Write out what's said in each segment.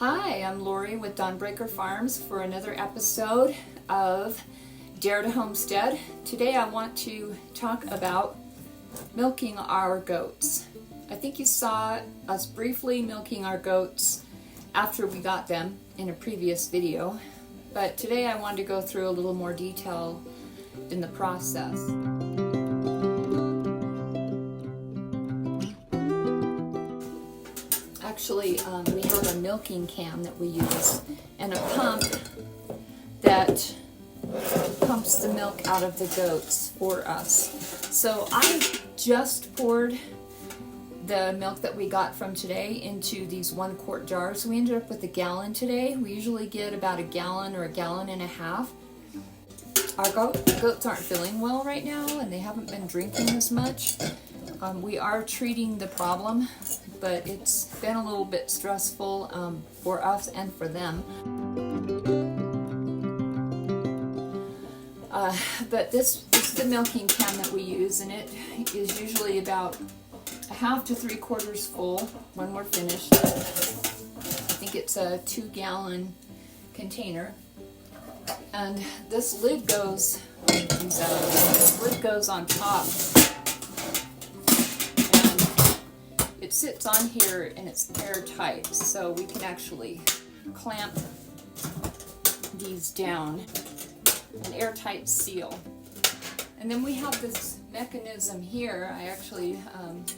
Hi, I'm Lori with Dawnbreaker Farms for another episode of Dare to Homestead. Today I want to talk about milking our goats. I think you saw us briefly milking our goats after we got them in a previous video, but today I wanted to go through a little more detail in the process. Actually, we have a milking can that we use and a pump that pumps the milk out of the goats for us. So I just poured the milk that we got from today into these 1 quart jars. We ended up with a gallon today. We usually get about a gallon or a gallon and a half. Our goats aren't feeling well right now and they haven't been drinking as much. We are treating the problem, but it's been a little bit stressful for us and for them. But this is the milking can that we use, and it is usually about a half to 3/4 full when we're finished. I think it's a 2-gallon container. And this lid goes on top. It sits on here and it's airtight, so we can actually clamp these down, an airtight seal. And then we have this mechanism here, I actually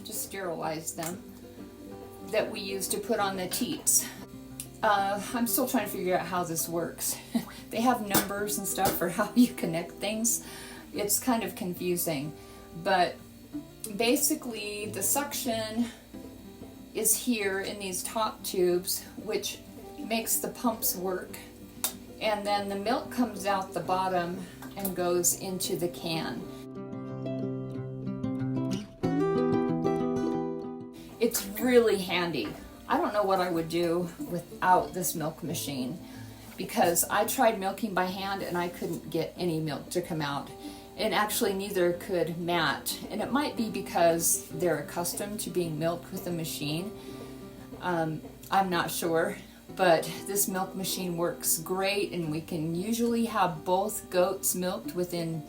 just sterilized them, that we use to put on the teats. I'm still trying to figure out how this works. They have numbers and stuff for how you connect things. It's kind of confusing, but basically the suction is here in these top tubes, which makes the pumps work, and then the milk comes out the bottom and goes into the can. It's really handy. I don't know what I would do without this milk machine, because I tried milking by hand and I couldn't get any milk to come out. And actually neither could Matt, and it might be because they're accustomed to being milked with a machine. I'm not sure, but this milk machine works great, and we can usually have both goats milked within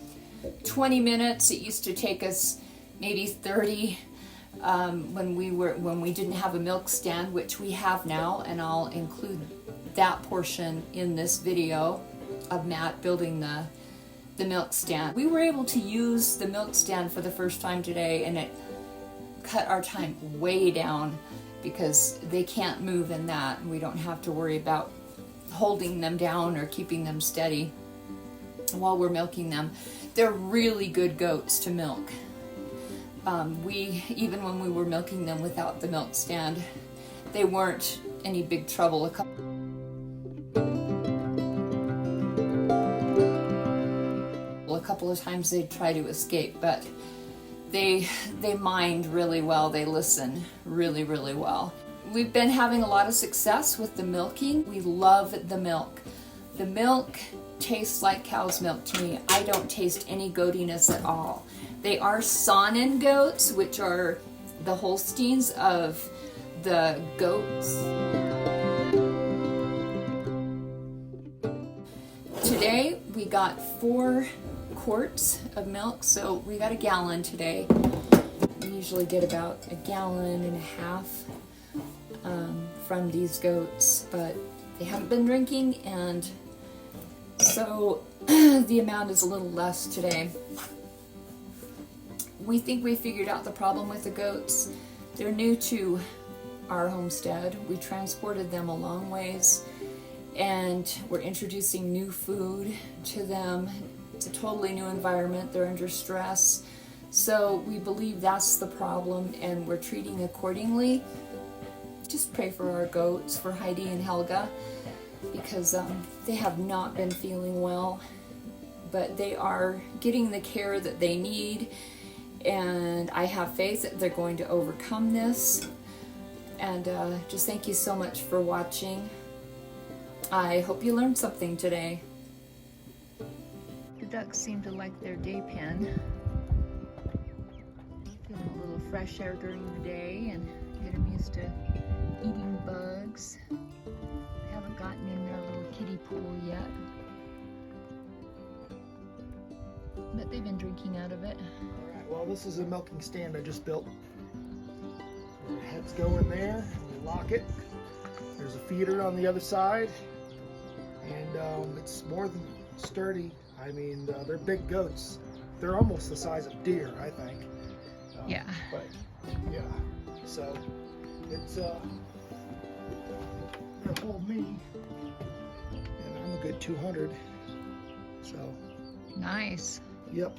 20 minutes. It used to take us maybe 30 when we didn't have a milk stand, which we have now, and I'll include that portion in this video of Matt building the milk stand. We were able to use the milk stand for the first time today, and it cut our time way down because they can't move in that, and we don't have to worry about holding them down or keeping them steady while we're milking them. They're really good goats to milk. Even when we were milking them without the milk stand, they weren't any big trouble. A couple of times they'd try to escape, but they mind really well. They listen really, really well. We've been having a lot of success with the milking. We love the milk. The milk tastes like cow's milk to me. I don't taste any goatiness at all. They are Saanen goats, which are the Holsteins of the goats. Today we got 4 quarts of milk, so we got a gallon today. We usually get about a gallon and a half from these goats, but they haven't been drinking, and so the amount is a little less today. We think we figured out the problem with the goats. They're new to our homestead. We transported them a long ways, and we're introducing new food to them. It's a totally new environment. They're under stress. So we believe that's the problem, and we're treating accordingly. Just pray for our goats, for Heidi and Helga, because they have not been feeling well, but they are getting the care that they need, and I have faith that they're going to overcome this. And just thank you so much for watching. I hope you learned something today. The ducks seem to like their day pen. Give them a little fresh air during the day and get them used to eating bugs. but they've been drinking out of it. All right, well, this is a milking stand I just built. The heads go in there, and we lock it. There's a feeder on the other side, and it's more than sturdy. I mean, they're big goats. They're almost the size of deer, I think. Yeah. But yeah, so it's gonna hold me, and I'm a good 200. So. Nice. Yep.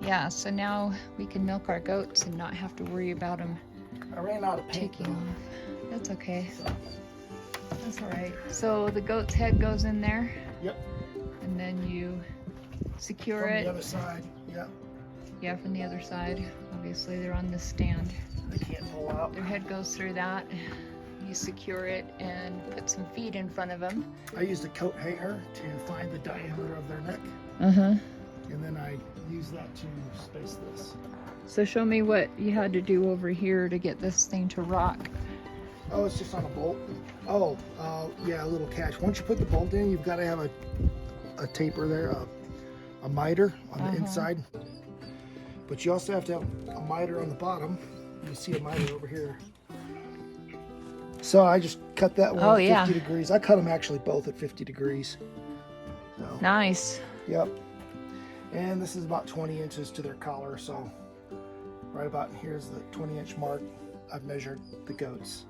Yeah. So now we can milk our goats and not have to worry about them I ran out of paint. taking off. That's okay. That's all right. So the goat's head goes in there. Yep. And then you secure From it. the other side. Yep. Yeah, from the other side. Obviously, they're on this stand. They can't pull out. Their head goes through that. You secure it and put some feed in front of them. I used a coat hanger to find the diameter of their neck, Uh-huh. and then I use that to space this. So show me what you had to do over here to get this thing to rock. Oh, it's just on a bolt. Oh, yeah, a little catch. Once you put the bolt in, you've got to have a taper there, a miter on the inside. But you also have to have a miter on the bottom. You see a miter over here. So I just cut that one at 50 degrees. I cut them actually both at 50 degrees. So, Nice. yep. And this is about 20 inches to their collar. So right about here's the 20-inch mark. I've measured the goats.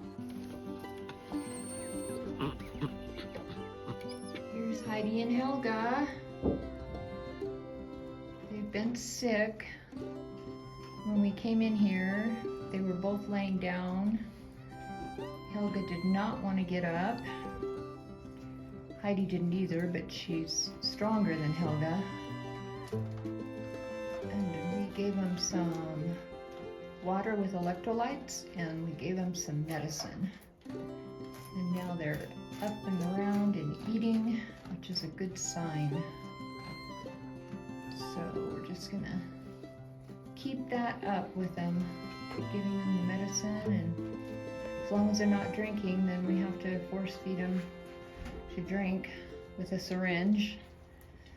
Here's Heidi and Helga. They've been sick. When we came in here, they were both laying down. Helga did not want to get up. Heidi didn't either, but she's stronger than Helga. And we gave them some water with electrolytes, and we gave them some medicine. And now they're up and around and eating, which is a good sign. So we're just gonna keep that up with them, keep giving them the medicine, and as long as they're not drinking, then we have to force feed them to drink with a syringe.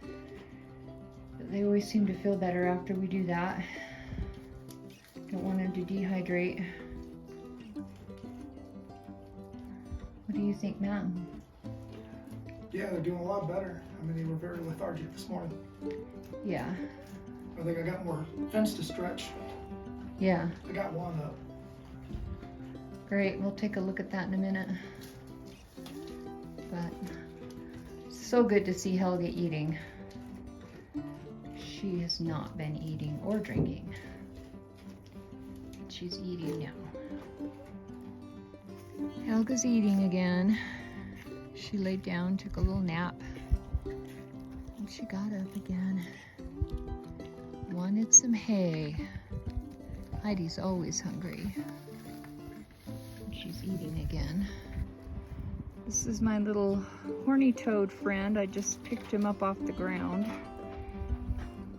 But they always seem to feel better after we do that. Don't want them to dehydrate. What do you think, Matt? Yeah, they're doing a lot better. I mean, they were very lethargic this morning. Yeah. I think I got more fence to stretch. Yeah. I got one up. Great, we'll take a look at that in a minute. But so good to see Helga eating. She has not been eating or drinking. She's eating now. Helga's eating again. She laid down, took a little nap, and she got up again. Wanted some hay. Heidi's always hungry. She's eating again. This is my little horny toad friend. I just picked him up off the ground.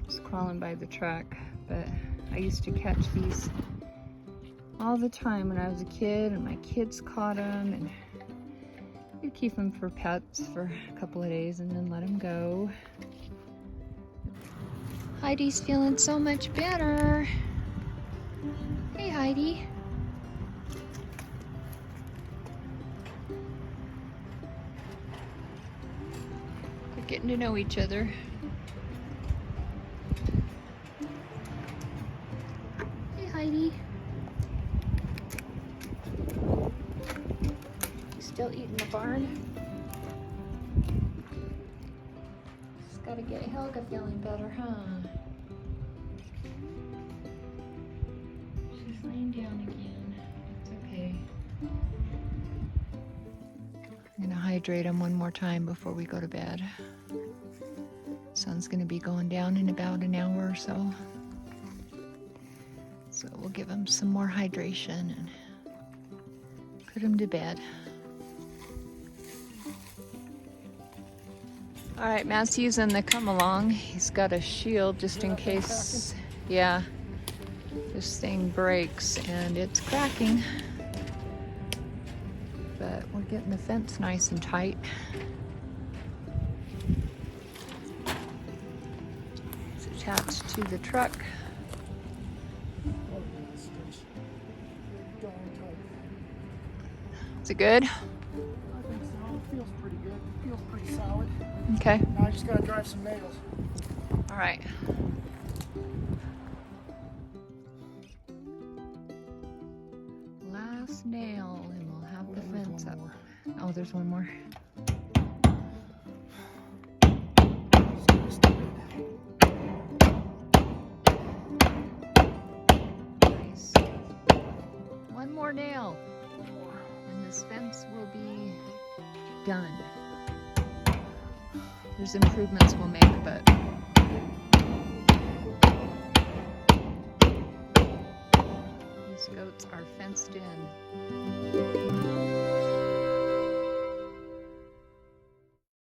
He's crawling by the truck, but I used to catch these all the time when I was a kid, and my kids caught them, and we'd keep them for pets for a couple of days and then let them go. Heidi's feeling so much better. Hey, Heidi. They're getting to know each other. Hey, Heidi. You still eating the barn? Just gotta get Helga feeling better, huh? She's laying down again. It's okay. I'm gonna hydrate him one more time before we go to bed. Sun's gonna be going down in about an hour or so. So we'll give him some more hydration and put him to bed. All right, Matt's using the come along. He's got a shield just in case, yeah, this thing breaks, and it's cracking. But we're getting the fence nice and tight. So attached to the truck. Oh, this is darn tight. Is it good? I think so. It feels pretty good. It feels pretty solid. Okay. Now I just gotta drive some nails. All right. Last nail, and we'll have the There's fence one up. more. Oh, there's one more. Nice. One more nail, and this fence will be done. There's improvements we'll make, but these goats are fenced in.